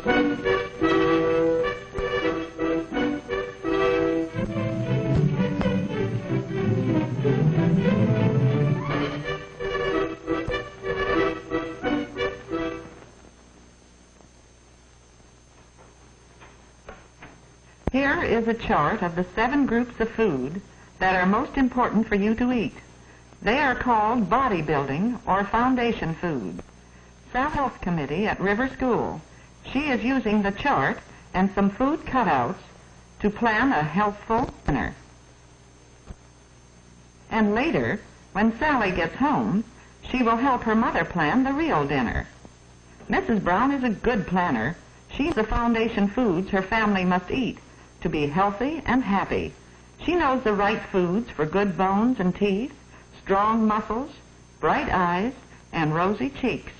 Here is a chart of the 7 groups of food that are most important for you to eat. They are called bodybuilding or foundation food. South Health Committee at River School. She is using the chart and some food cutouts to plan a healthful dinner. And later, when Sally gets home, she will help her mother plan the real dinner. Mrs. Brown is a good planner. She's the foundation foods her family must eat to be healthy and happy. She knows the right foods for good bones and teeth, strong muscles, bright eyes, and rosy cheeks.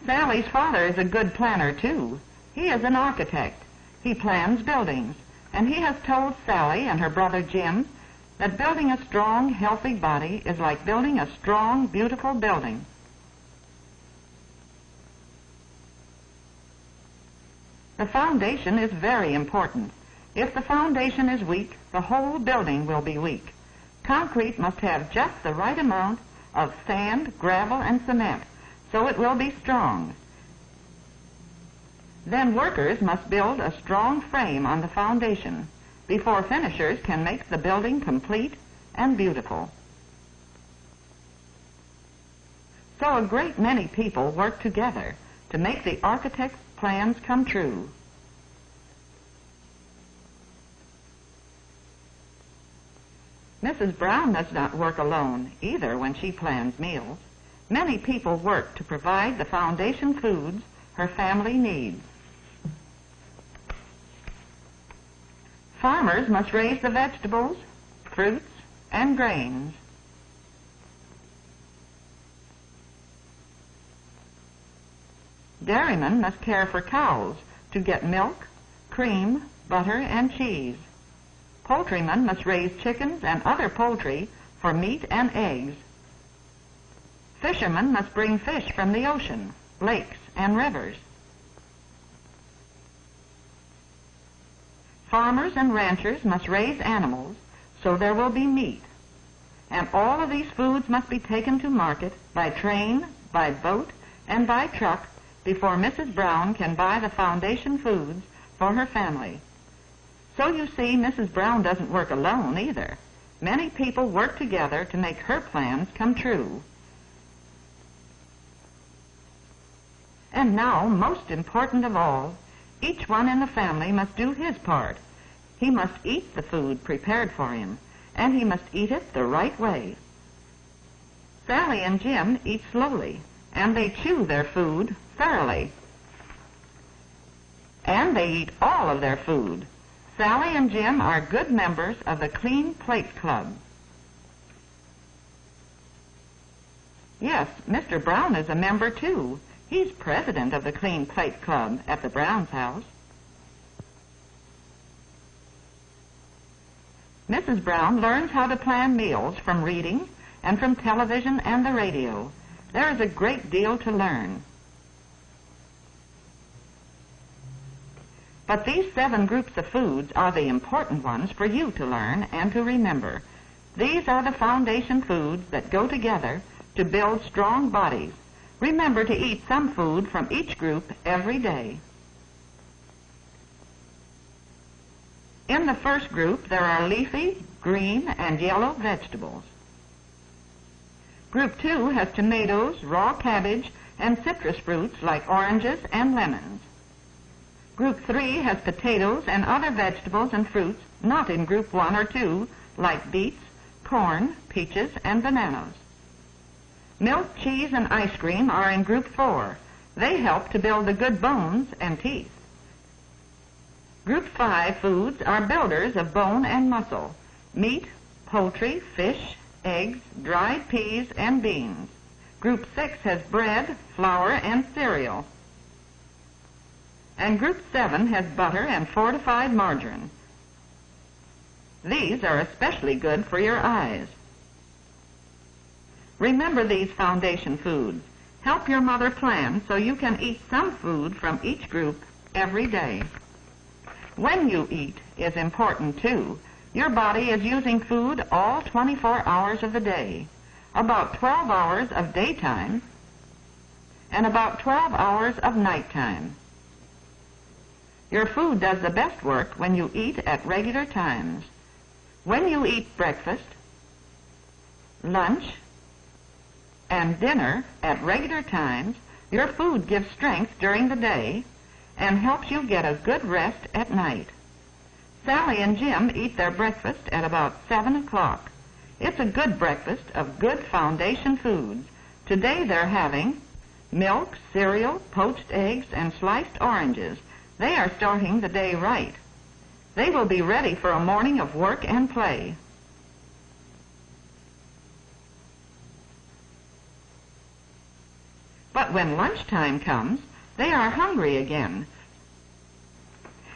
Sally's father is a good planner, too. He is an architect. He plans buildings, and he has told Sally and her brother Jim that building a strong, healthy body is like building a strong, beautiful building. The foundation is very important. If the foundation is weak, the whole building will be weak. Concrete must have just the right amount of sand, gravel, and cement, so it will be strong. Then workers must build a strong frame on the foundation before finishers can make the building complete and beautiful. So a great many people work together to make the architect's plans come true. Mrs. Brown does not work alone either when she plans meals. Many people work to provide the foundation foods her family needs. Farmers must raise the vegetables, fruits, and grains. Dairymen must care for cows to get milk, cream, butter, and cheese. Poultrymen must raise chickens and other poultry for meat and eggs. Fishermen must bring fish from the ocean, lakes, and rivers. Farmers and ranchers must raise animals so there will be meat. And all of these foods must be taken to market by train, by boat, and by truck before Mrs. Brown can buy the foundation foods for her family. So you see, Mrs. Brown doesn't work alone either. Many people work together to make her plans come true. And now, most important of all, each one in the family must do his part. He must eat the food prepared for him, and he must eat it the right way. Sally and Jim eat slowly, and they chew their food thoroughly. And they eat all of their food. Sally and Jim are good members of the Clean Plate Club. Yes, Mr. Brown is a member, too. He's president of the Clean Plate Club at the Brown's house. Mrs. Brown learns how to plan meals from reading and from television and the radio. There is a great deal to learn. But these 7 groups of foods are the important ones for you to learn and to remember. These are the foundation foods that go together to build strong bodies. Remember to eat some food from each group every day. In the first group, there are leafy, green, and yellow vegetables. Group 2 has tomatoes, raw cabbage, and citrus fruits like oranges and lemons. Group 3 has potatoes and other vegetables and fruits not in Group 1 or 2, like beets, corn, peaches, and bananas. Milk, cheese, and ice cream are in Group 4. They help to build the good bones and teeth. Group 5 foods are builders of bone and muscle: meat, poultry, fish, eggs, dried peas, and beans. Group 6 has bread, flour, and cereal. And Group 7 has butter and fortified margarine. These are especially good for your eyes. Remember these foundation foods. Help your mother plan so you can eat some food from each group every day. When you eat is important too. Your body is using food all 24 hours of the day, about 12 hours of daytime and about 12 hours of nighttime. Your food does the best work when you eat at regular times. When you eat breakfast, lunch, and dinner at regular times, your food gives strength during the day and helps you get a good rest at night. Sally and Jim eat their breakfast at about 7 o'clock. It's a good breakfast of good foundation foods. Today they're having milk, cereal, poached eggs, and sliced oranges. They are starting the day right. They will be ready for a morning of work and play. But when lunchtime comes, they are hungry again.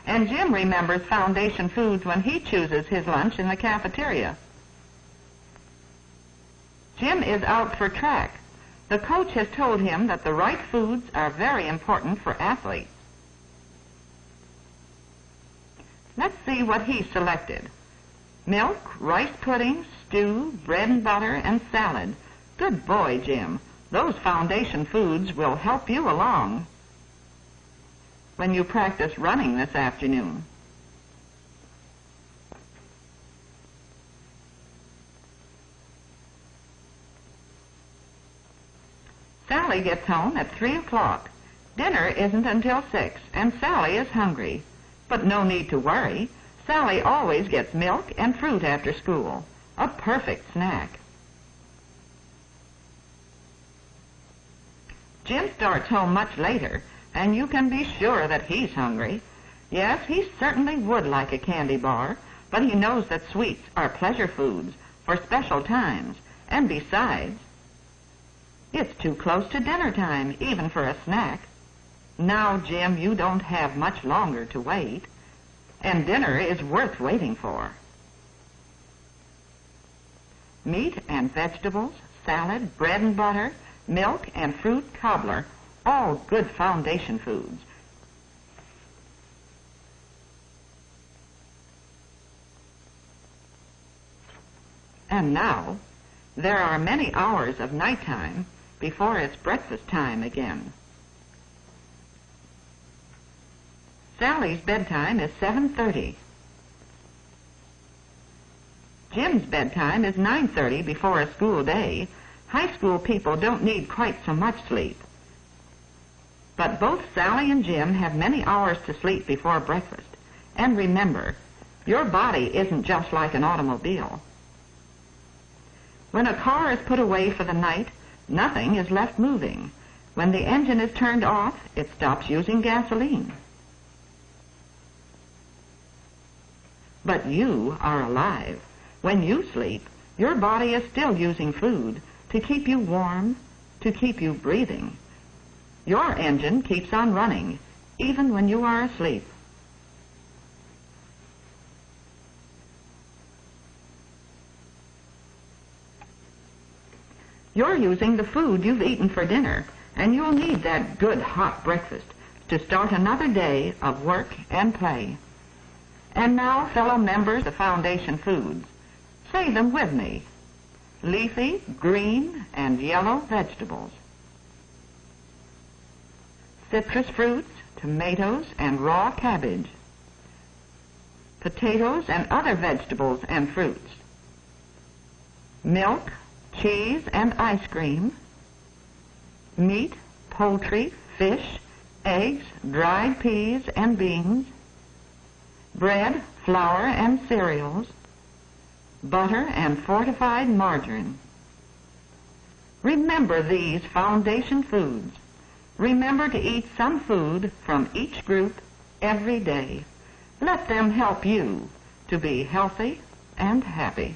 And Jim remembers foundation foods when he chooses his lunch in the cafeteria. Jim is out for track. The coach has told him that the right foods are very important for athletes. Let's see what he selected. Milk, rice pudding, stew, bread and butter, and salad. Good boy, Jim. Those foundation foods will help you along when you practice running this afternoon. Sally gets home at 3 o'clock. Dinner isn't until 6, and Sally is hungry. But no need to worry. Sally always gets milk and fruit after school. A perfect snack. Jim starts home much later, and you can be sure that he's hungry. Yes, he certainly would like a candy bar, but he knows that sweets are pleasure foods for special times, and besides, it's too close to dinner time, even for a snack. Now, Jim, you don't have much longer to wait, and dinner is worth waiting for. Meat and vegetables, salad, bread and butter, milk and fruit cobbler, all good foundation foods. And now, there are many hours of nighttime before it's breakfast time again. Sally's bedtime is 7:30. Jim's bedtime is 9:30 before a school day. High school people don't need quite so much sleep. But both Sally and Jim have many hours to sleep before breakfast. And remember, your body isn't just like an automobile. When a car is put away for the night, nothing is left moving. When the engine is turned off, it stops using gasoline. But you are alive. When you sleep, your body is still using food to keep you warm, to keep you breathing. Your engine keeps on running, even when you are asleep. You're using the food you've eaten for dinner, and you'll need that good hot breakfast to start another day of work and play. And now, fellow members of Foundation Foods, say them with me. Leafy, green, and yellow vegetables. Citrus fruits, tomatoes, and raw cabbage. Potatoes and other vegetables and fruits. Milk, cheese, and ice cream. Meat, poultry, fish, eggs, dried peas and beans. Bread, flour, and cereals. Butter and fortified margarine. Remember these foundation foods. Remember to eat some food from each group every day. Let them help you to be healthy and happy.